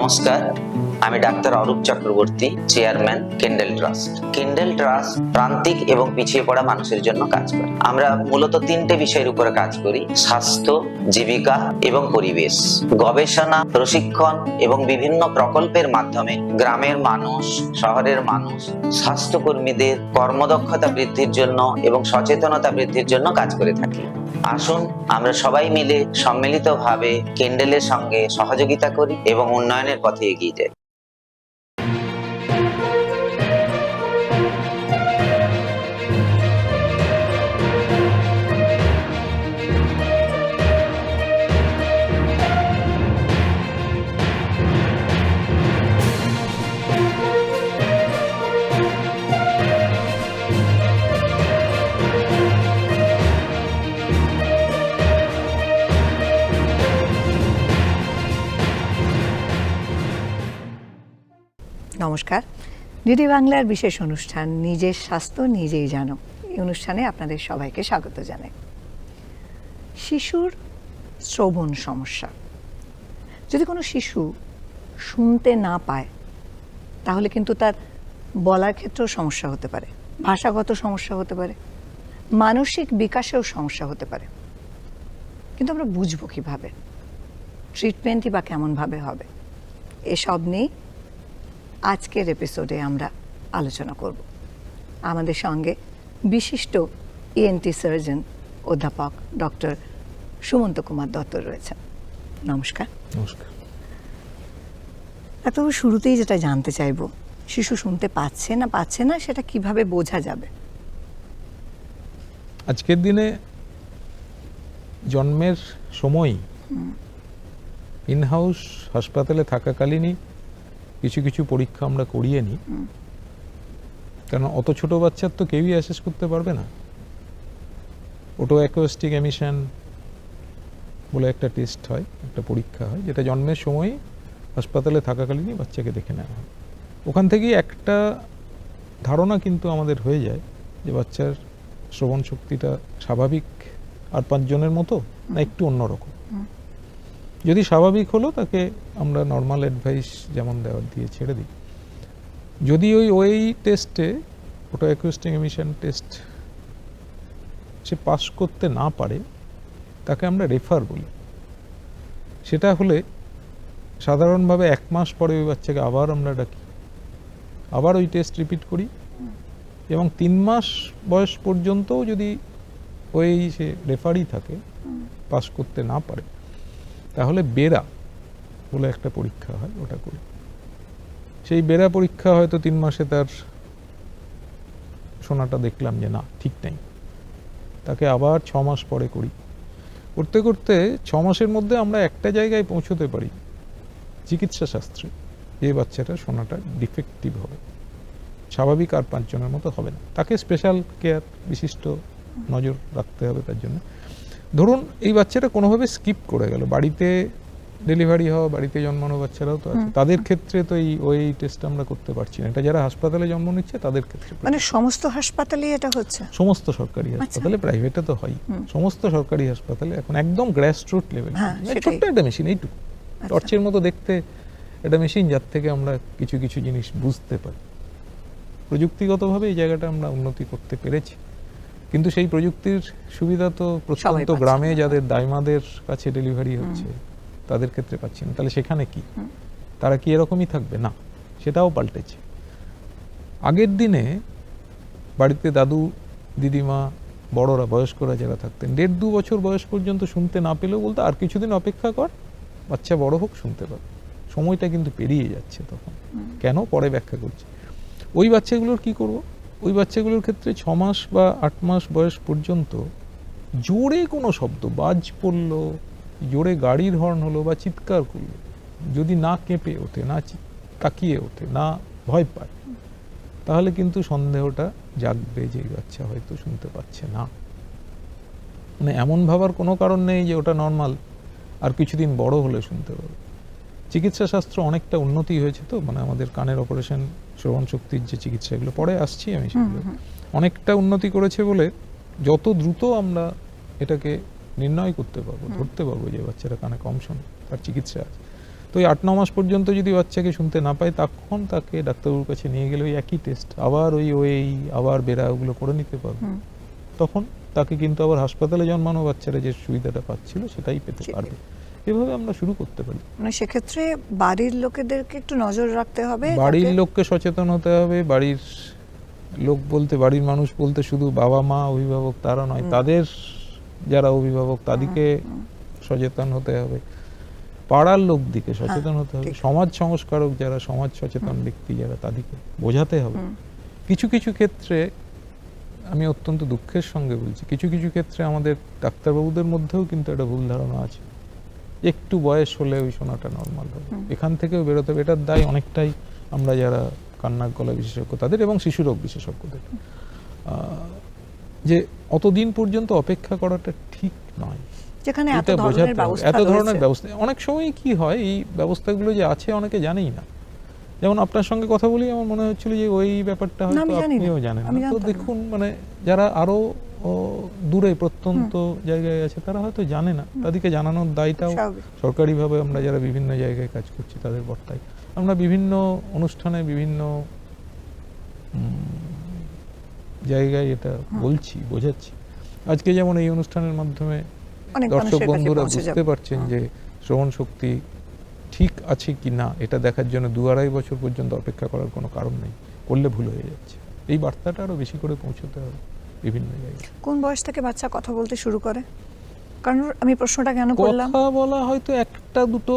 নমস্কার, আমি doctor Arup Chakraborty, chairman Kendel trust. Kendel trust প্রান্তিক এবং পিছিয়ে পড়া মানুষের জন্য কাজ করে। আমরা মূলত তিনটে বিষয়ের উপরে কাজ করি: স্বাস্থ্য, জীবিকা এবং পরিবেশ। গবেষণা, প্রশিক্ষণ এবং বিভিন্ন প্রকল্পের মাধ্যমে গ্রামের মানুষ, শহরের মানুষ, স্বাস্থ্যকর্মীদের কর্মদক্ষতা বৃদ্ধির জন্য এবং সচেতনতা বৃদ্ধির জন্য কাজ করে থাকি। আসুন আমরা সবাই মিলে সম্মিলিতভাবে কেন্ডেলের সঙ্গে সহযোগিতা করি এবং উন্নয়নের পথে এগিয়ে যাই। নমস্কার, ডিডি বাংলার বিশেষ অনুষ্ঠান নিজের স্বাস্থ্য নিজেই জানো, এই অনুষ্ঠানে আপনাদের সবাইকে স্বাগত জানাই। শিশুর শ্রবণ সমস্যা। যদি কোনো শিশু শুনতে না পায় তাহলে কিন্তু তার বলার ক্ষেত্রেও সমস্যা হতে পারে, ভাষাগত সমস্যা হতে পারে, মানসিক বিকাশেও সমস্যা হতে পারে। কিন্তু আমরা বুঝবো কীভাবে? ট্রিটমেন্টই বা কেমনভাবে হবে? এসব নিয়ে আজকের এপিসোডে আমরা আলোচনা করব। আমাদের সঙ্গে বিশিষ্ট ইএনটি সার্জন অধ্যাপক ডক্টর সুমন্ত কুমার দত্ত রয়েছেন। নমস্কার। নমস্কার। ডাক্তারবাবু, শুরুতেই যেটা জানতে চাইব, শিশু শুনতে পাচ্ছে না পাচ্ছে না সেটা কিভাবে বোঝা যাবে? আজকের দিনে জন্মের সময় ইনহাউস হাসপাতালে থাকাকালীনই কিছু কিছু পরীক্ষা আমরা করিয়ে নিই, কারণ অত ছোট বাচ্চার তো কেউই অ্যাসেস করতে পারবে না। ওটো অ্যাকোস্টিক এমিশন বলে একটা টেস্ট হয়, একটা পরীক্ষা হয়, যেটা জন্মের সময় হাসপাতালে থাকাকালীনই বাচ্চাকে দেখে নেওয়া হয়। ওখান থেকেই একটা ধারণা কিন্তু আমাদের হয়ে যায় যে বাচ্চার শ্রবণ শক্তিটা স্বাভাবিক আর 5 জনের মতো না একটু অন্যরকম। যদি স্বাভাবিক হলো তাকে আমরা নর্মাল অ্যাডভাইস যেমন দেওয়ার দিয়ে ছেড়ে দিই। যদি ওই টেস্টে ওটা অ্যাকুস্টিক এমিশন টেস্ট সে পাস করতে না পারে তাকে আমরা রেফার বলি। সেটা হলে সাধারণভাবে 1 মাস পরে ওই বাচ্চাকে আবার আমরা ডাকি, আবার ওই টেস্ট রিপিট করি, এবং 3 মাস বয়স পর্যন্তও যদি ওই সে রেফারই থাকে, পাস করতে না পারে, তাহলে বেরা বলে একটা পরীক্ষা হয়, ওটা করি। সেই বেরা পরীক্ষা হয়তো 3 মাসে তার শোনাটা দেখলাম যে না ঠিক নেই, তাকে আবার 6 মাস পরে করি। করতে করতে 6 মাসের মধ্যে আমরা একটা জায়গায় পৌঁছতে পারি চিকিৎসা শাস্ত্রে, যে বাচ্চাটা শোনাটা ডিফেক্টিভ হবে, স্বাভাবিক আর 5 জনের মতো হবে না। তাকে স্পেশাল কেয়ার, বিশিষ্ট নজর রাখতে হবে তার জন্য। ধরুন এই বাচ্চাটা কোনোভাবে স্কিপ করে গেল, বাড়িতে ডেলিভারি হওয়া, বাড়িতে জন্মানো বাচ্চারাও তো আছে, তাদের ক্ষেত্রে তো ওই টেস্ট আমরা করতে পারছি না। এটা যারা হাসপাতালে জন্ম নিচ্ছে তাদের ক্ষেত্রে। মানে সমস্ত হাসপাতালে এটা হচ্ছে? সমস্ত সরকারি হাসপাতালে, প্রাইভেটে তো হয়, সমস্ত সরকারি হাসপাতালে এখন একদম গ্রাসরুট লেভেল, ছোট্ট একটা মেশিন, এইটুকু টর্চের মতো দেখতে একটা মেশিন, যার থেকে আমরা কিছু কিছু জিনিস বুঝতে পারি। প্রযুক্তিগতভাবে এই জায়গাটা আমরা উন্নতি করতে পেরেছি, কিন্তু সেই প্রযুক্তির সুবিধা তো প্রত্যন্ত গ্রামে যাদের দাইমাদের কাছে ডেলিভারি হচ্ছে তাদের ক্ষেত্রে পাচ্ছি না। তাহলে সেখানে কি তারা কি এরকমই থাকবে? না, সেটাও পাল্টেছে। আগের দিনে বাড়িতে দাদু, দিদিমা, বড়রা, বয়স্করা যারা থাকতেন, 1.5-2 বছর বয়স পর্যন্ত শুনতে না পেলেও বলতো আর কিছুদিন অপেক্ষা কর, বাচ্চা বড় হোক শুনতে পাবে। সময়টা কিন্তু পেরিয়ে যাচ্ছে তখন। কেন? পরে ব্যাখ্যা করছি। ওই বাচ্চাগুলোর কি করব? ওই বাচ্চাগুলোর ক্ষেত্রে 6 মাস বা 8 মাস বয়স পর্যন্ত জোরে কোনো শব্দ, বাজ পড়লো, জোরে গাড়ির হর্ন হলো বা চিৎকার করলো, যদি না কেঁপে ওঠে, না তাকিয়ে ওঠে, না ভয় পায়, তাহলে কিন্তু সন্দেহটা জাগবে যে এই বাচ্চা হয়তো শুনতে পাচ্ছে না। মানে এমন ভাবার কোনো কারণ নেই যে ওটা নর্মাল, আর কিছুদিন বড় হলে শুনতে পাবে। চিকিৎসা শাস্ত্র অনেকটা উন্নতি হয়েছে, তো মানে আমাদের কানের অপারেশন, শ্রবণ শক্তির যে চিকিৎসা, এগুলো পরে আসছি আমি, সেগুলো অনেকটা উন্নতি করেছে বলে যত দ্রুত আমরা এটাকে নির্ণয় করতে পারবো, ধরতে পারবো যে বাচ্চারা কানে কম শোনে, তার চিকিৎসা আছে, তো ওই 8-9 মাস পর্যন্ত যদি বাচ্চাকে শুনতে না পায়, তখন তাকে ডাক্তারবাবুর কাছে নিয়ে গেলে ওই একই টেস্ট আবার ওই আবার বেড়া ওগুলো করে নিতে পারবে। তখন তাকে কিন্তু আবার হাসপাতালে জন্মানো বাচ্চারা যে সুবিধাটা পাচ্ছিল সেটাই পেতে পারবে। এভাবে আমরা শুরু করতে পারি। মানে সেক্ষেত্রে বাড়ির লোকেদেরকে একটু নজর রাখতে হবে, বাড়ির লোককে সচেতন হতে হবে। বাড়ির লোক বলতে বাড়ির মানুষ বলতে শুধু বাবা মা অভিভাবক তারা নয়, তাদের যারা অভিভাবক তাদেরকে সচেতন হতে হবে, পাড়ার লোক দিকে সচেতন হতে হবে, সমাজ সংস্কারক যারা সমাজ সচেতন ব্যক্তি যারা তাদেরকে বোঝাতে হবে। কিছু কিছু ক্ষেত্রে আমি অত্যন্ত দুঃখের সঙ্গে বলছি, কিছু কিছু ক্ষেত্রে আমাদের ডাক্তারবাবুদের মধ্যেও কিন্তু একটা ভুল ধারণা আছে, একটু বয়স হলে ওই শোনাটা নর্মাল হবে, এখান থেকেও বেরোতে হবে। এটার দায় অনেকটাই আমরা যারা কান্নার গলা বিশেষজ্ঞ তাদের এবং শিশুরোগ বিশেষজ্ঞদের, যে অতদিন পর্যন্ত অপেক্ষা করাটা ঠিক নয়। যেখানে এত ধরনের ব্যবস্থা অনেক সময় কি হয়, এই ব্যবস্থাগুলো যে আছে অনেকে জানেই না। যেমন আপনার সঙ্গে কথা বলি আমার মনে হচ্ছিল যে ওই ব্যাপারটা হয়তো আপনিও জানেন না। তো দেখুন, মানে যারা আরো দূরে প্রত্যন্ত জায়গায় আছে তারা হয়তো জানে না, তাদেরকে জানানোর দায়টাও সরকারিভাবে আমরা যারা বিভিন্ন জায়গায় কাজ করছি তাদের বর্তায়। আমরা বিভিন্ন অনুষ্ঠানে বিভিন্ন জায়গায় এটা বলছি, বোঝাচ্ছি। আজকে যেমন এই অনুষ্ঠানের মাধ্যমে দর্শক বন্ধুরা বুঝতে পারছেন যে শ্রবণ শক্তি ঠিক আছে কি না এটা দেখার জন্য 2-2.5 বছর পর্যন্ত অপেক্ষা করার কোনো কারণ নেই, করলে ভুল হয়ে যাচ্ছে। এই বার্তাটা আরো বেশি করে পৌঁছতে হবে বিভিন্ন জায়গায়। কোন বয়স থেকে বাচ্চা কথা বলতে শুরু করে? কারণ আমি প্রশ্নটা কেন করলাম, কথা বলা হয়তো একটা দুটো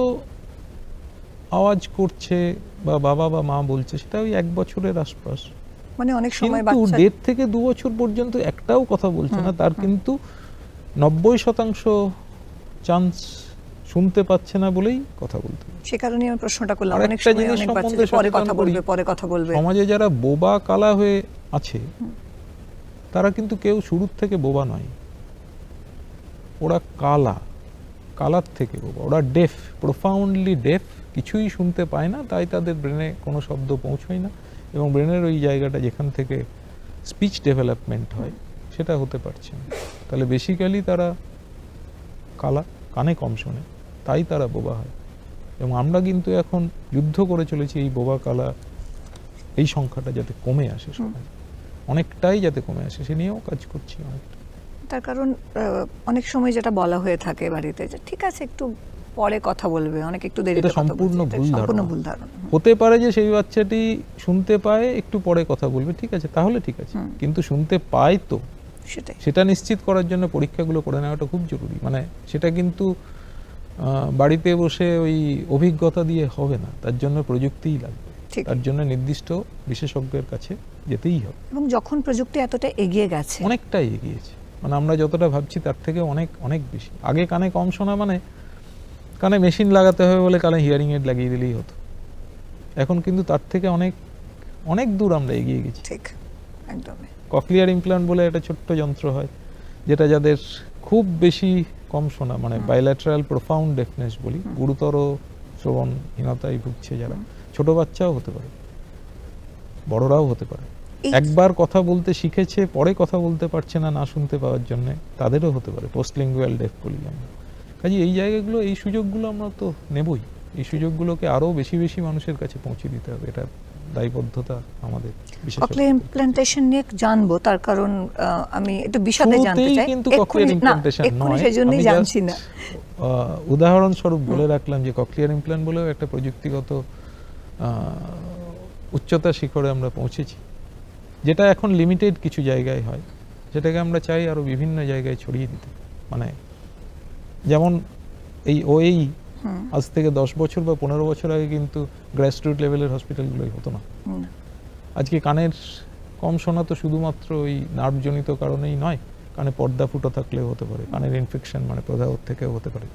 আওয়াজ করছে বা বাবা বা মা বলছে, সেটা ওই 1 বছরের আশপাশ। মানে অনেক সময় বাচ্চা 1.5 থেকে 2 বছর পর্যন্ত একটাও কথা বলছে না, তার কিন্তু 90% চান্স শুনতে পাচ্ছে না বলেই কথা বলতে। সে কারণে আমি প্রশ্নটা করলাম। অনেক সময় অনেক বাচ্চা পরে কথা বলবে। সমাজে যারা বোবা কালা হয়ে আছে তারা কিন্তু কেউ শুরুর থেকে বোবা নয়, ওরা কালার থেকে বোবা, ওরা ডেফ, প্রোফাউন্ডলি ডেফ, কিছুই শুনতে পায় না, তাই তাদের ব্রেনে কোনো শব্দ পৌঁছয় না এবং ব্রেনের ওই জায়গাটা যেখান থেকে স্পিচ ডেভেলপমেন্ট হয় সেটা হতে পারছে না। তাহলে বেসিক্যালি তারা কানে কম শোনে, তাই তারা বোবা হয়। এবং আমরা কিন্তু এখন যুদ্ধ করে চলেছি এই বোবা কালা এই সংখ্যাটা যাতে কমে আসে, অনেকটাই যাতে কমে আসে, সে নিয়েও কাজ করছি অনেকটা। তার কারণ অনেক সময় যেটা বলা হয়ে থাকে বাড়িতে যে ঠিক আছে একটু পরে কথা বলবে, অনেক একটু দেরিতে কথা বলবে, সম্পূর্ণ ভুল ধারণা। হতে পারে যে সেই বাচ্চাটি শুনতে পায়, একটু পরে কথা বলবে, ঠিক আছে, তাহলে ঠিক আছে, কিন্তু শুনতে পায় তো সেটা নিশ্চিত করার জন্য পরীক্ষাগুলো করে নেওয়াটা খুব জরুরি। মানে সেটা কিন্তু বাড়িতে বসে ওই অভিজ্ঞতা দিয়ে হবে না, তার জন্য প্রযুক্তিই লাগবে, তার জন্য নির্দিষ্ট বিশেষজ্ঞের কাছে যেতেই হবে। এবং যখন প্রযুক্তি এতটা এগিয়ে গেছে, অনেকটাই এগিয়েছে, মানে আমরা যতটা ভাবছি তার থেকে অনেক অনেক বেশি। আগে কানে কম শোনা মানে কানে মেশিন লাগাতে হবে বলে কানে হিয়ারিং এড লাগিয়ে দিলেই হতো, এখন কিন্তু তার থেকে অনেক অনেক দূর আমরা এগিয়ে গেছি। ঠিক, একদমই। ককলিয়ার ইমপ্ল্যান্ট বলে একটা ছোট্ট যন্ত্র হয়, যেটা যাদের খুব বেশি কম শোনা, মানে বাইল্যাটারাল প্রোফাউন্ড ডেফনেস বলি, গুরুতর শ্রবণহীনতায় ভুগছে যারা, ছোট বাচ্চাও হতে পারে, বড়রাও হতে পারে, একবার কথা বলতে শিখেছে পরে কথা বলতে পারছে না, না শুনতে পাওয়ার জন্য, তাদেরও হতে পারে, পোস্টলিঙ্গুয়াল ডেফ বলি আমরা। কাজে এই জায়গাগুলো, এই সুযোগগুলো আমরা তো নেবই, এই সুযোগগুলোকে আরো বেশি বেশি মানুষের কাছে পৌঁছে দিতে হবে, এটা দায়বদ্ধতা আমাদের। ককলিয়ার ইমপ্ল্যান্টেশন নিয়ে জানবো, তার কারণ আমি একটু বিশদে জানতে চাই। কিন্তু ককলিয়ার ইমপ্ল্যান্টেশন নয়, সেজন্যই জানছি না। উদাহরণস্বরূপ বলে রাখলাম যে ককলিয়ার ইমপ্ল্যান্ট বলেও একটা প্রযুক্তিগত উচ্চতা শিখরে আমরা পৌঁছেছি, যেটা এখন লিমিটেড কিছু জায়গায় হয়, যেটাকে আমরা চাই আরো বিভিন্ন জায়গায় ছড়িয়ে দিতে। মানে যেমন এই ওই আজ থেকে 10 বছর বা 15 বছর আগে কিন্তু গ্রাসরুট লেভেলের হসপিটালগুলোই হতো না। আজকে কানের কম শোনা তো শুধুমাত্র ওই নার্ভজনিত কারণেই নয়, কানে পর্দা ফুটো থাকলেও হতে পারে, কানের ইনফেকশন মানে প্রদাহর থেকেও হতে পারে।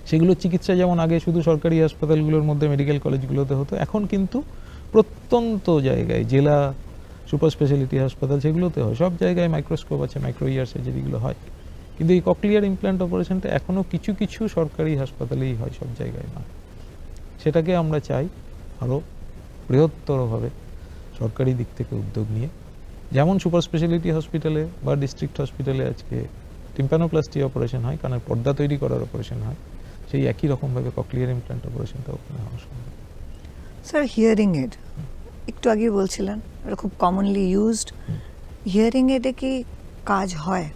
সেগুলো চিকিৎসা যেমন আগে শুধু সরকারি হাসপাতালগুলোর মধ্যে মেডিকেল কলেজগুলোতে হতো, এখন কিন্তু প্রত্যন্ত জায়গায়, জেলা সুপার স্পেশালিটি হাসপাতাল সেগুলোতে হয়, সব জায়গায় মাইক্রোস্কোপ আছে, মাইক্রো ইয়ার সার্জারিগুলো হয়। কিন্তু এই ককলিয়ার ইমপ্ল্যান্ট অপারেশনটা এখনো কিছু কিছু সরকারি হাসপাতালেই হয়, সব জায়গায় নয়। সেটাকে আমরা চাই আরো বৃহত্তরভাবে সরকারি দিক থেকে উদ্যোগ নিয়ে, যেমন সুপার স্পেশালিটি হসপিটালে বা ডিস্ট্রিক্ট হসপিটালে আজকে টিম্প্যানোপ্লাস্টি অপারেশন হয়, কানের পর্দা তৈরি করার অপারেশন হয়, সেই একই রকমভাবে ককলিয়ার ইমপ্ল্যান্ট অপারেশনটা ওখানে হওয়া সম্ভব। স্যার হিয়ারিং এড একটু আগে বলছিলেন এটা খুব কমনলি ইউজড, হিয়ারিং এডে কি কাজ হয়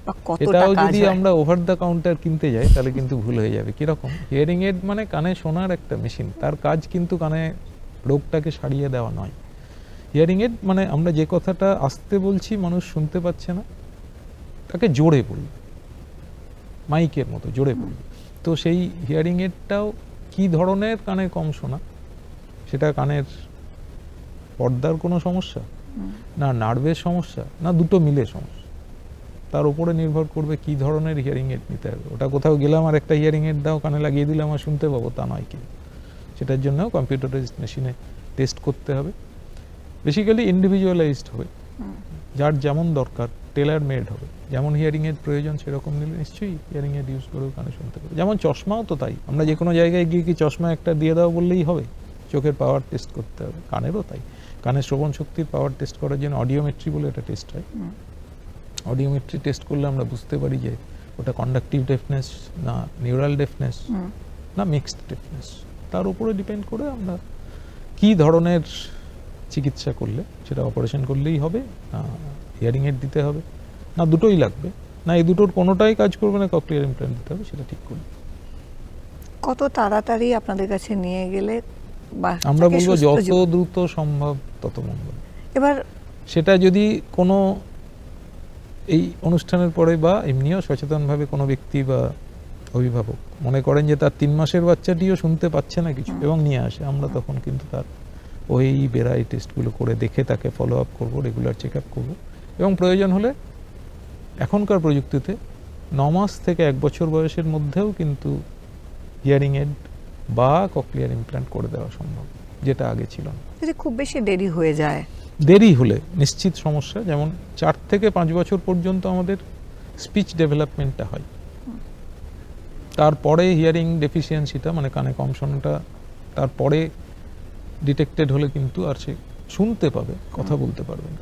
বা কতটা এটাও কাজ যদি হয়? আমরা ওভার দ্য কাউন্টার কিনতে যাই তাহলে কিন্তু ভুল হয়ে যাবে। কিরকম? হিয়ারিং এড মানে কানে শোনার একটা মেশিন, তার কাজ কিন্তু কানে রোগটাকে সারিয়ে দেওয়া নয়। হিয়ারিং এড মানে আমরা যে কথাটা আস্তে বলছি মানুষ শুনতে পাচ্ছে না, তাকে জোরে বলবে, মাইকের মতো জোরে বলবে। তো সেই হিয়ারিং এডটাও কি ধরনের কানে কম শোনা, সেটা কানের পর্দার কোনো সমস্যা, না নার্ভের সমস্যা, না দুটো মিলে সমস্যা, তার উপরে নির্ভর করবে কি ধরনের হিয়ারিং এড নিতে হবে। ওটা কোথাও গেলাম আর একটা হিয়ারিং এড দাও কানে লাগিয়ে দিলাম আর শুনতে পাবো তা নয় কিন্তু। সেটার জন্য কম্পিউটারাইজড মেশিনে টেস্ট করতে হবে, বেসিক্যালি ইন্ডিভিজুয়ালাইজড হবে, যার যেমন দরকার টেলার মেড হবে। যেমন হিয়ারিং এড প্রয়োজন সেরকম নিলে নিশ্চয়ই হিয়ারিং এড ইউজ করেও কানে শুনতে পাবে। যেমন চশমাও তো তাই, আমরা যে কোনো জায়গায় গিয়ে কি চশমা একটা দিয়ে দাও বললেই হবে? চোখের পাওয়ার টেস্ট করতে হবে, কানেরও তাই। কানের শ্রবণ শক্তির পাওয়ার টেস্ট করার জন্য অডিওমেট্রি বলে একটা টেস্ট হয়। অডিওমেট্রি টেস্ট করলে আমরা বুঝতে পারি যে ওটা কন্ডাকটিভ ডেফনেস না নিউরাল ডেফনেস না মিক্সড ডেফনেস। তার উপরে ডিপেন্ড করে আমরা কি ধরনের চিকিৎসা করলে, সেটা অপারেশন করলেই হবে না হিয়ারিং এড দিতে হবে না দুটোই লাগবে না এই দুটোর কোনোটাই কাজ করবে না ককলিয়ার ইমপ্ল্যান্ট দিতে হবে, সেটা ঠিক করবে। কত তাড়াতাড়ি আপনাদের কাছে নিয়ে গেলে বা আমরা তাকে বলবো সুস্থ যত জীবন- দ্রুত সম্ভব তত মঙ্গল। এবার সেটা যদি কোনো এই অনুষ্ঠানের পরে বা এমনিও সচেতনভাবে কোনো ব্যক্তি বা অভিভাবক মনে করেন যে তার 3 মাসের বাচ্চাটিও শুনতে পাচ্ছে না কিছু এবং নিয়ে আসে, আমরা তখন কিন্তু তার ওই বেড়াই টেস্টগুলো করে দেখে তাকে ফলো আপ করবো, রেগুলার চেক আপ করবো এবং প্রয়োজন হলে এখনকার প্রযুক্তিতে 9 মাস থেকে 1 বছর বয়সের মধ্যেও কিন্তু হিয়ারিং এড বা ককলিয়ার ইমপ্ল্যান্ট করে দেওয়া সম্ভব, যেটা আগে ছিল না। যদি খুব বেশি দেরি হয়ে যায়, দেরি হলে নিশ্চিত সমস্যা। যেমন 4 থেকে 5 বছর পর্যন্ত আমাদের স্পিচ ডেভেলপমেন্টটা হয়, তারপরে হিয়ারিং ডেফিসিয়েন্সিটা মানে কানে কম শোনাটা তারপরে ডিটেক্টেড হলে কিন্তু আর সে শুনতে পাবে, কথা বলতে পারবে না,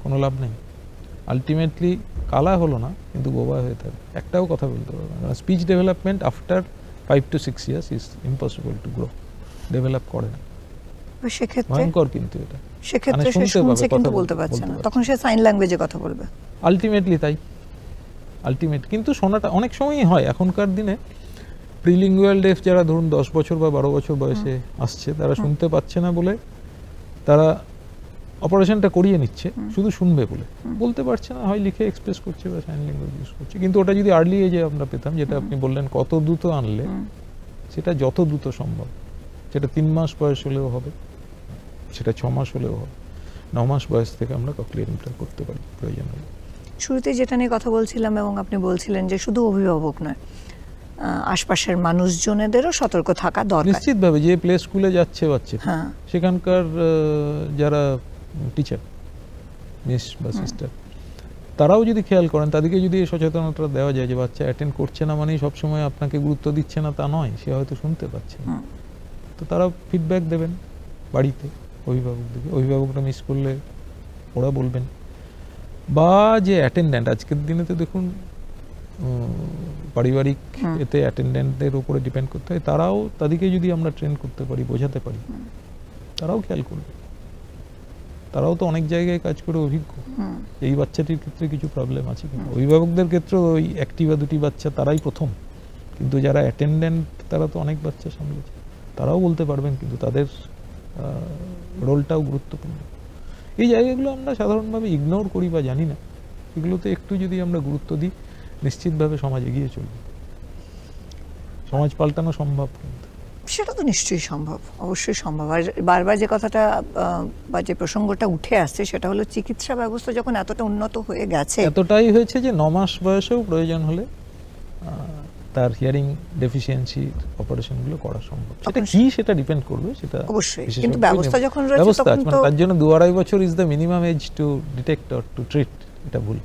কোনো লাভ নেই। আলটিমেটলি কালা হলো না কিন্তু বোবা হয়ে থাকবে, একটাও কথা বলতে পারবে না। Speech development after 5 to 6 years is impossible to grow, develop করে না, এবার সেক্ষেত্রে ভয়ঙ্কর কিন্তু এটা। সেক্ষেত্রে মানে সে শুনতে পাবে, শুনছে কিন্তু কথা বলতে পারছে বলতে না, পারছে তখন সে সাইন ল্যাঙ্গুয়েজে কথা বলবে। আলটিমেটলি তাই, আলটিমেট কিন্তু শোনাটা অনেক সময়ই হয়। এখনকার দিনে প্রিলিঙ্গুয়াল ডেফ যারা ধরুন 10 বছর বা 12 বছর বয়সে আসছে, তারা শুনতে পাচ্ছে না বলে তারা অপারেশনটা করিয়ে নিচ্ছে শুধু শুনবে বলে, বলতে পারছে না, হয় লিখে এক্সপ্রেস করছে বা সাইন ল্যাঙ্গুয়েজ ইউজ করছে। কিন্তু ওটা যদি আর্লি এজে আমরা পেতাম, যেটা আপনি বললেন কত দ্রুত আনলে, সেটা যত দ্রুত সম্ভব, সেটা 3 মাস বয়স হলেও হবে, সেটা 6 মাস হলেও হবে, 9 মাস বয়স থেকে আমরা ককলিয়ার ইমপ্ল্যান্ট করতে পারি প্রয়োজন হলে। শুরুতে যেটা নিয়ে কথা বলছিলাম এবং আপনি বলছিলেন যে শুধু অভিভাবক নয়, আশপাশের মানুষজনেদেরও সতর্ক থাকা দরকার। নিশ্চিতভাবে যে প্লে স্কুলে যাচ্ছে বাচ্চা, হ্যাঁ, সেখানকার যারা টিচার মিস বা সিস্টার, তারাও যদি খেয়াল করেন, তাদেরকে যদি এই সচেতনতা দেওয়া যায় যে বাচ্চা অ্যাটেন্ড করছে না মানেই সবসময় আপনাকে গুরুত্ব দিচ্ছে না তা নয়, সে হয়তো শুনতে পাচ্ছে না, তো তারা ফিডব্যাক দেবেন বাড়িতে অভিভাবকদেরকে, অভিভাবকরা মিস করলে ওরা বলবেন। বা যে অ্যাটেন্ড্যান্ট, আজকের দিনে তো দেখুন পারিবারিক এতে অ্যাটেন্ড্যান্টদের উপরে ডিপেন্ড করতে হয়, তারাও তাদেরকে যদি আমরা ট্রেন করতে পারি, বোঝাতে পারি, তারাও খেয়াল করবে। তারাও তো অনেক জায়গায় কাজ করে অভিজ্ঞ, এই বাচ্চাটির ক্ষেত্রে কিছু প্রবলেম আছে কিনা। অভিভাবকদের ক্ষেত্রে ওই 1টি বা 2টি বাচ্চা তারাই প্রথম, কিন্তু যারা অ্যাটেন্ড্যান্ট তারা তো অনেক বাচ্চা সামলেছে, তারাও বলতে পারবেন, কিন্তু তাদের রোলটাও গুরুত্বপূর্ণ। এই জায়গাগুলো আমরা সাধারণভাবে ইগনোর করি বা জানি না, এগুলোতে একটু যদি আমরা গুরুত্ব দিই, নিশ্চিতভাবে সমাজ এগিয়ে চলবে, সমাজ পাল্টানো সম্ভব। কিন্তু সেটা তো নিশ্চয়ই সম্ভব, অবশ্যই সম্ভব। আর বারবার যে কথাটা বা যে প্রসঙ্গটা উঠে আসছে সেটা হলো চিকিৎসা ব্যবস্থা যখন এতটা উন্নত হয়ে গেছে, এতটাই হয়েছে যে 9 মাস বয়সেও প্রয়োজন হলে তার হিয়ারিং ডেফিসিয়েন্সি অপারেশনগুলো করা সম্ভব। সেটা কি সেটা ডিপেন্ড করবে, সেটা অবশ্যই, বিশেষজ্ঞ কিন্তু ব্যবস্থা যখন রয়েছে ব্যবস্থা তখন আছে, মানে তো তার জন্য 2-2.5 বছর is the minimum age to detect or to treat, এটা ভুল।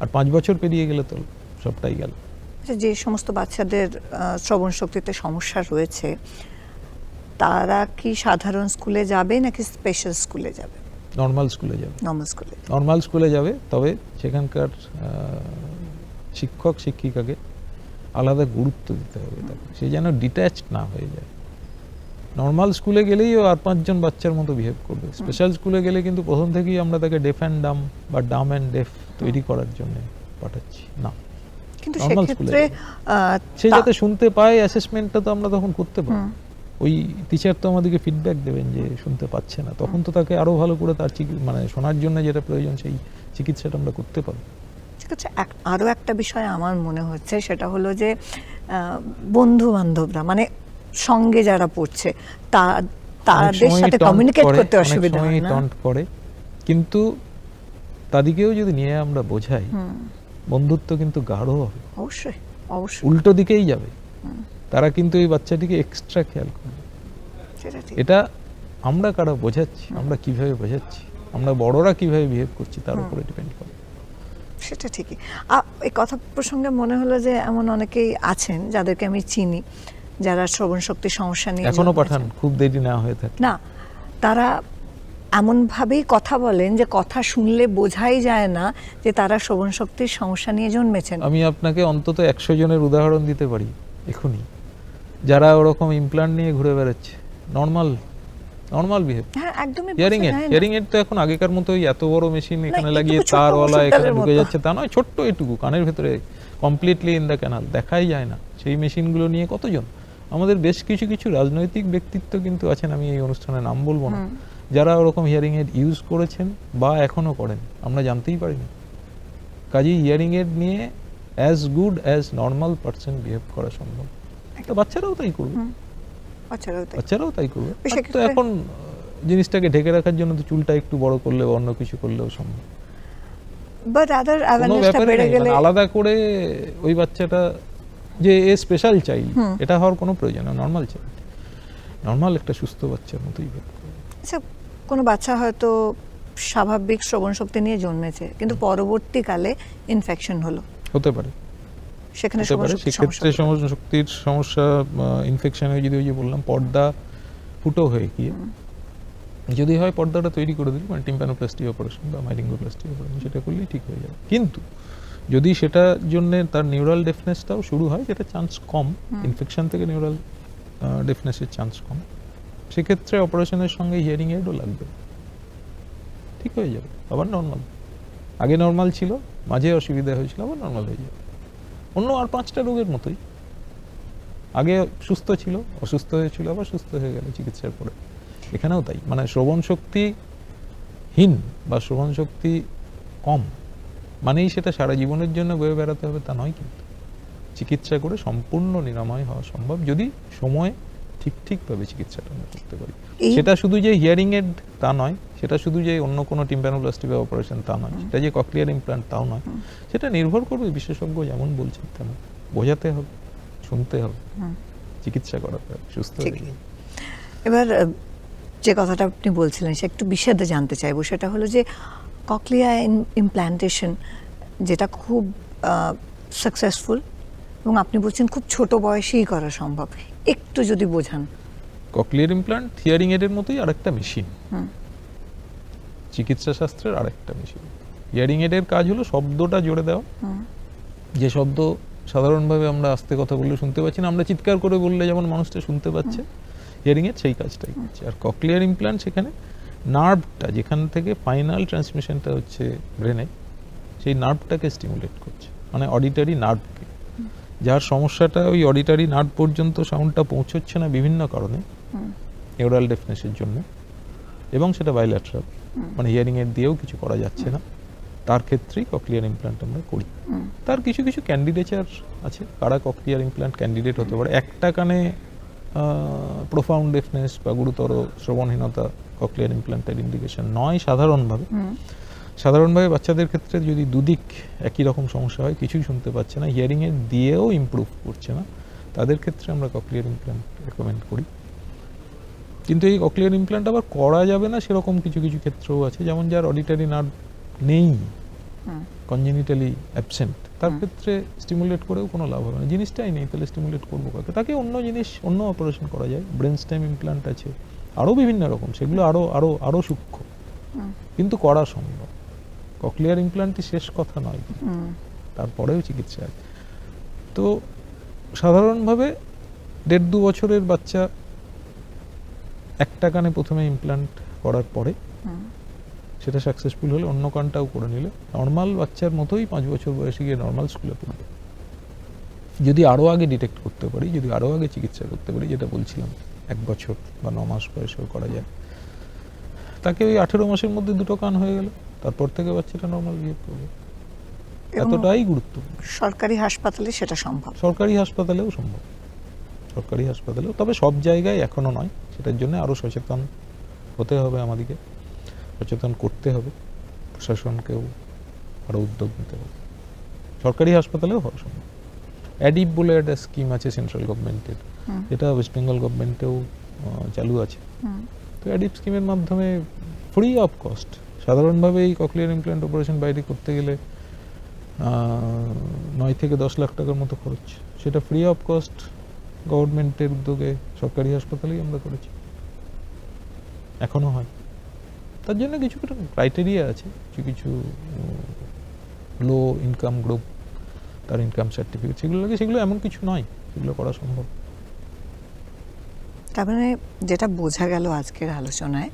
আর 5 বছর পেরিয়ে গেলে তো সবটাই গেল। আচ্ছা, যে সমস্ত বাচ্চাদের শ্রবণ শক্তিতে সমস্যা রয়েছে তারা কি সাধারণ স্কুলে যাবে নাকি স্পেশাল স্কুলে যাবে? নর্মাল স্কুলে যাবে, নর্মাল স্কুলে। নর্মাল স্কুলে যাবে, তবে সেখানকার শিক্ষক শিক্ষিকাকে আলাদা গুরুত্ব দিতে হবে তাকে, সে যেন ডিট্যাচড না হয়ে যায়। নর্মাল স্কুলে গেলেই ও আর 5 জন বাচ্চার মতো বিহেভ করবে, স্পেশাল স্কুলে গেলে কিন্তু প্রথম থেকেই আমরা তাকে ডেফ অ্যান্ড ডাম বা ডাম অ্যান্ড ডেফ তৈরি করার জন্য পাঠাচ্ছি না। কিন্তু Normal সেক্ষেত্রে সে যাতে শুনতে পায়, অ্যাসেসমেন্টটা তো আমরা তখন করতে পারি। ওই টিচার তো আমাদেরকে ফিডব্যাক দেবেন যে শুনতে পাচ্ছে না, তখন তো তাকে আরো ভালো করে তার মানে শোনার জন্য যেটা প্রয়োজন সেই চিকিৎসাটা আমরা করতে পারি। ঠিক আছে, আরও একটা বিষয় আমার মনে হচ্ছে, সেটা হলো যে বন্ধু বান্ধবরা মানে সঙ্গে যারা পড়ছে তাদের সাথে কমিউনিকেট করতে অসুবিধা হয় না? টন্ট করে, কিন্তু তাদেরকেও যদি নিয়ে আমরা বোঝাই, বন্ধুত্ব কিন্তু গাঢ় হবে, অবশ্যই অবশ্যই উল্টো দিকেই যাবে। তারা কিন্তু এই বাচ্চাটিকে এক্সট্রা খেয়াল করবে। সেটা ঠিক। এটা আমরা কারা বোঝাচ্ছি, আমরা কিভাবে বোঝাচ্ছি, আমরা বড়রা কিভাবে বিহেভ করছি তার উপরে ডিপেন্ড করে। সেটা ঠিকই। এই কথা প্রসঙ্গে মনে হলো যে এমন অনেকেই আছেন যাদেরকে আমি চিনি, যারা শ্রবণ শক্তির সমস্যা নিয়ে এখনো পাঠান, খুব দেরি না হয়ে থাকে না, তারা এমনভাবেই কথা বলেন যে কথা শুনলে বোঝাই যায় না যে তারা শ্রবণ শক্তির সমস্যা নিয়ে জন্মেছেন। আমি আপনাকে অন্তত 100 জনের উদাহরণ দিতে পারি এখনই, যারা ওরকম ইমপ্লান্ট নিয়ে ঘুরে বেড়াচ্ছে, নর্মাল বিহেভ। হ্যাঁ, একদমই হিয়ারিং এড তো এখন আগেকার মতো এত বড় মেশিন এখানে লাগিয়ে তারওয়ালা এখানে ঢুকে যাচ্ছে তা নয়, ছোট্ট এটুকু কানের ভেতরে কমপ্লিটলি ইন দ্য ক্যানাল, দেখাই যায় না। সেই মেশিনগুলো নিয়ে কতজন, আমাদের বেশ কিছু রাজনৈতিক ব্যক্তিত্ব কিন্তু আছেন, আমি এই অনুষ্ঠানে নাম বলবো না, যারা ওরকম হিয়ারিং এড ইউজ করেছেন বা এখনো করেন, আমরা জানতেই পারিনি। কাজেই হিয়ারিং এড নিয়ে as good as normal person behave করা সম্ভব। তো বাচ্চারাও তাই করবে, বাচ্চারাও তাই করবে। তো এখন জিনিসটাকে ঢেকে রাখার জন্য তো চুলটা একটু বড় করলে বা অন্য কিছু করলেও সম্ভব। আলাদা করে ওই বাচ্চাটা যে এ স্পেশাল চাইল্ড এটা হওয়ার কোনো প্রয়োজন নেই, নর্মাল চাইল্ড, নর্মাল একটা সুস্থ বাচ্চার মতোই বিহেভ করবে। আচ্ছা, কোনো বাচ্চা হয়তো স্বাভাবিক শ্রবণ শক্তি নিয়ে জন্মেছে, কিন্তু পরবর্তীকালে ইনফেকশন হলো, হতে পারে সেখানে সেক্ষেত্রে শ্রবণ শক্তির সমস্যা, ইনফেকশনে যদি ওই যে বললাম পর্দা ফুটো হয়ে গিয়ে যদি হয়, পর্দাটা তৈরি করে দিল, মানে টিম্প্যানোপ্লাস্টি অপারেশন বা মাইরিঙ্গোপ্লাস্টি অপারেশন, সেটা করলেই ঠিক হয়ে যাবে। কিন্তু যদি সেটার জন্য তার নিউরাল ডেফনেসটাও শুরু হয়, যেটা চান্স কম, ইনফেকশন থেকে নিউরাল ডেফনেসের চান্স কম, সেক্ষেত্রে অপারেশনের সঙ্গে হিয়ারিং এডও লাগবে, ঠিক হয়ে যাবে, আবার নর্মাল। আগে নর্মাল ছিল, মাঝে অসুবিধা হয়েছিল, আবার নর্মাল হয়ে যাবে। অন্য আর 5টা রোগের মতোই, আগে সুস্থ ছিল, অসুস্থ হয়েছিল, আবার সুস্থ হয়ে গেল চিকিৎসার পরে। এখানেও তাই, মানে শ্রবণ শক্তিহীন বা শ্রবণ শক্তি কম মানেই সেটা সারা জীবনের জন্য বয়ে বেড়াতে হবে তা নয়, কিন্তু চিকিৎসা করে সম্পূর্ণ নিরাময় হওয়া সম্ভব যদি সময় ঠিকভাবে চিকিৎসাটা আমরা করতে পারি। সেটা শুধু যে হিয়ারিং এড তা নয়, সেটা শুধু যে অন্য কোনো টিম্প্যানোপ্লাস্টি বা অপারেশন তা নয়, সেটা যে কক্লিয়ার ইমপ্ল্যান্ট তাও নয়, সেটা নির্ভর করবে বিশেষজ্ঞ যেমন বলছেন তেমন। বোঝাতে হবে, শুনতে হবে, চিকিৎসা করাতে হবে, সুস্থ হয়ে যাবে। এবার যে কথাটা আপনি বলছিলেন সে একটু বিশদে জানতে চাইবো, সেটা হলো যে ককলিয়া ইমপ্ল্যান্টেশন যেটা খুব সাকসেসফুল এবং আপনি বলছেন খুব ছোট বয়সেই করা সম্ভব, একটু যদি বোঝান। ককলিয়ার ইমপ্ল্যান্ট হিয়ারিং এডের মতোই আরেকটা মেশিন, চিকিৎসা শাস্ত্রের আরেকটা মেশিন। হিয়ারিং এডের কাজ হলো শব্দটা জোরে দেওয়া, যে শব্দ সাধারণভাবে আমরা আস্তে কথা বললে শুনতে পাচ্ছি না, আমরা চিৎকার করে বললে যেমন মানুষটা শুনতে পাচ্ছে, হিয়ারিং এড সেই কাজটাই করছে। আর ককলিয়ার ইমপ্ল্যান্ট সেখানে নার্ভটা, যেখান থেকে ফাইনাল ট্রান্সমিশনটা হচ্ছে ব্রেনে, সেই নার্ভটাকে স্টিমুলেট করছে, মানে অডিটরি নার্ভকে। যার সমস্যাটা ওই অডিটরি নার্ভ পর্যন্ত সাউন্ডটা পৌঁছচ্ছে না বিভিন্ন কারণে, নিউরাল ডেফনেসের জন্য, এবং সেটা বাইল্যাটারাল, মানে হিয়ারিং এড দিয়েও কিছু করা যাচ্ছে না, তার ক্ষেত্রেই ককলিয়ার ইমপ্ল্যান্ট আমরা করি। তার কিছু ক্যান্ডিডেচার আছে, কারা ককলিয়ার ইমপ্ল্যান্ট ক্যান্ডিডেট হতে পারে। একটা কানে প্রোফাউন্ড ডেফনেস বা গুরুতর শ্রবণহীনতা ককলিয়ার ইমপ্ল্যান্টের ইন্ডিকেশন নয় সাধারণভাবে বাচ্চাদের ক্ষেত্রে যদি দুদিক একই রকম সমস্যা হয়, কিছুই শুনতে পাচ্ছে না, হিয়ারিং এড দিয়েও ইমপ্রুভ করছে না, তাদের ক্ষেত্রে আমরা ককলিয়ার ইমপ্ল্যান্ট রেকমেন্ড করি। কিন্তু এই ককলিয়ার ইমপ্ল্যান্ট আবার করা যাবে না সেরকম কিছু ক্ষেত্রেও আছে, যেমন যার অডিটরি নার্ভ নেই, কনজেনিটালি অ্যাবসেন্ট, তার ক্ষেত্রে স্টিমুলেট করেও কোনো লাভ হবে না, জিনিসটাই নেই, তাহলে স্টিমুলেট করবো কাকে? তাকে অন্য অপারেশন করা যায়, ব্রেন স্টেম ইমপ্ল্যান্ট আছে, আরও বিভিন্ন রকম, সেগুলো আরও সূক্ষ্ম, কিন্তু করা সম্ভব। ককলিয়ার ইমপ্ল্যান্টই শেষ কথা নয়, তারপরেও চিকিৎসা আছে। তো সাধারণভাবে 1.5-2 বছরের বাচ্চা একটা কানে প্রথমে ইমপ্ল্যান্ট করার পরে সেটা সাকসেসফুল হলে অন্য কানটাও করে নিলে নর্মাল বাচ্চার মতোই 5 বছর বয়সে গিয়ে নর্মাল স্কুলে পড়বে। যদি আরও আগে ডিটেক্ট করতে পারি, যদি আরও আগে চিকিৎসা করতে পারি, যেটা বলছিলাম 1 বছর বা 9 মাস বয়সেও করা যায়, তাকে ওই 18 মাসের মধ্যে 2টো কান হয়ে গেল, তারপর থেকে বাচ্চাটা নর্মাল বিহেভ করবে। এতটাই গুরুত্বপূর্ণ। সরকারি হাসপাতালে সেটা সম্ভব, সরকারি হাসপাতালেও সম্ভব, সরকারি হাসপাতালেও, তবে সব জায়গায় এখনো নয়। সেটার জন্য আরও সচেতন হতে হবে, আমাদেরকে সচেতন করতে হবে, প্রশাসনকেও আরও উদ্যোগ নিতে হবে। সরকারি হাসপাতালেও হওয়া সম্ভব। অ্যাডিপ বলে একটা স্কিম আছে সেন্ট্রাল গভর্নমেন্টের, এটা ওয়েস্ট বেঙ্গল গভর্নমেন্টেও চালু আছে। তো অ্যাডিপ স্কিমের মাধ্যমে ফ্রি অফ কস্ট, সাধারণভাবে এই ককলিয়ার ইমপ্ল্যান্ট অপারেশন বাইরে করতে গেলে 9 থেকে 10 লাখ টাকার মতো খরচ, সেটা ফ্রি অফ কস্ট গভর্নমেন্টের উদ্যোগে সরকারি হাসপাতালেই আমরা করেছি, এখনো হয়। তার জন্য কিছু কিছু ক্রাইটেরিয়া আছে, কিছু কিছু লো ইনকাম গ্রুপ, তার ইনকাম সার্টিফিকেট সেগুলো লাগে, সেগুলো এমন কিছু নয়, সেগুলো করা সম্ভব। তার মানে যেটা বোঝা গেল আজকের আলোচনায়,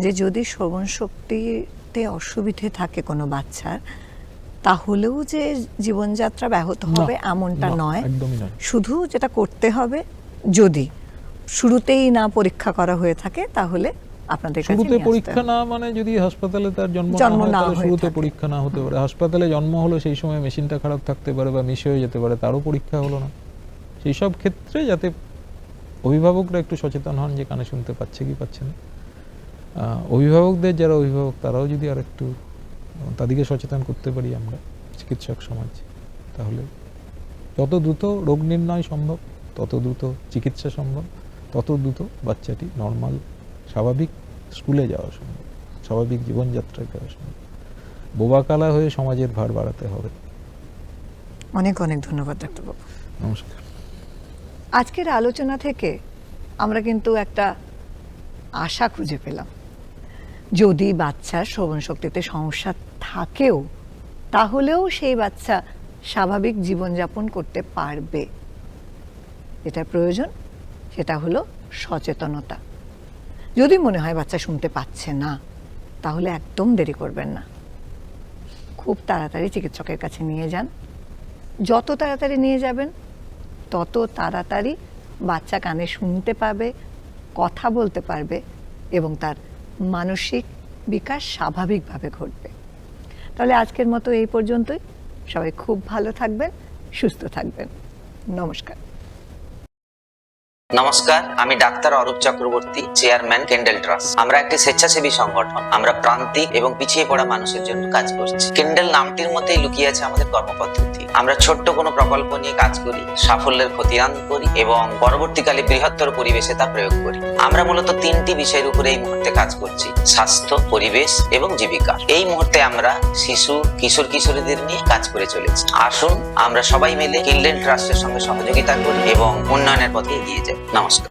যে যদি শ্রবণ শক্তিতে অসুবিধে থাকে কোনো বাচ্চার, তাহলেও যে জীবনযাত্রা ব্যাহত হবে এমনটা নয়, একদমই নয়। শুধু যেটা করতে হবে, যদি শুরুতেই না পরীক্ষা করা হয়ে থাকে তাহলে আপনাদের কাছে শুরুতে নিয়ে আসতে পরীক্ষা হবে। না, মানে যদি হাসপাতালে তার জন্ম জন্ম না হয় না তাহলে হয়ে শুরুতে থাকে। পরীক্ষা না হতে পারে। হাসপাতালে জন্ম হলো, সেই সময় মেশিনটা খারাপ থাকতে পারে বা মিস হয়ে যেতে পারে, তারও পরীক্ষা হলো না। সেই সব ক্ষেত্রে যাতে অভিভাবকরা একটু সচেতন হন যে কানে শুনতে পাচ্ছে কি পাচ্ছে না। অভিভাবকদের যারা অভিভাবক তারাও যদি আর একটু তাদেরকে সচেতন করতে পারি আমরা, চিকিৎসক সমাজ, তাহলে যত দ্রুত রোগ নির্ণয় সম্ভব, তত দ্রুত চিকিৎসা সম্ভব, তত দ্রুত বাচ্চাটি নর্মাল স্বাভাবিক স্কুলে যাওয়া সম্ভব, স্বাভাবিক জীবনযাত্রায় যাওয়া সম্ভব। বোবাকালা হয়ে সমাজের ভার বাড়াতে হবে। অনেক অনেক ধন্যবাদ ডাক্তারবাবু। নমস্কার। আজকের আলোচনা থেকে আমরা কিন্তু একটা আশা খুঁজে পেলাম, যদি বাচ্চার শ্রবণ শক্তিতে সমস্যা থাকেও তাহলেও সেই বাচ্চা স্বাভাবিক জীবনযাপন করতে পারবে। যেটা প্রয়োজন সেটা হলো সচেতনতা। যদি মনে হয় বাচ্চা শুনতে পাচ্ছে না, তাহলে একদম দেরি করবেন না, খুব তাড়াতাড়ি চিকিৎসকের কাছে নিয়ে যান। যত তাড়াতাড়ি নিয়ে যাবেন তত তাড়াতাড়ি বাচ্চা কানে শুনতে পাবে, কথা বলতে পারবে এবং তার মানসিক বিকাশ স্বাভাবিকভাবে ঘটবে। তাহলে আজকের মতো এই পর্যন্তই। সবাই খুব ভালো থাকবেন, সুস্থ থাকবেন। নমস্কার। নমস্কার, আমি doctor Arup Chakraborty, chairman Kendel trust. আমরা একটি স্বেচ্ছাসেবী সংগঠন। আমরা প্রান্তিক এবং পিছিয়ে পড়া মানুষের জন্য কাজ করছি। কেন্ডেল নামটির মধ্যেই লুকিয়ে আছে আমাদের কর্মপদ্ধতি। আমরা ছোট্ট কোনো প্রকল্প নিয়ে কাজ করি, সাফল্যের খতিয়ান করি এবং পরবর্তীকালে বৃহত্তর পরিবেশে তা প্রয়োগ করি। আমরা মূলত 3টি বিষয়ের উপরে এই মুহূর্তে কাজ করছি: স্বাস্থ্য, পরিবেশ এবং জীবিকা। এই মুহূর্তে আমরা শিশু, কিশোর কিশোরীদের নিয়ে কাজ করে চলেছি। আসুন আমরা সবাই মিলে কেন্ডেল ট্রাস্টের সঙ্গে সহযোগিতা করি এবং উন্নয়নের পথে এগিয়ে যাই। নমস্কার।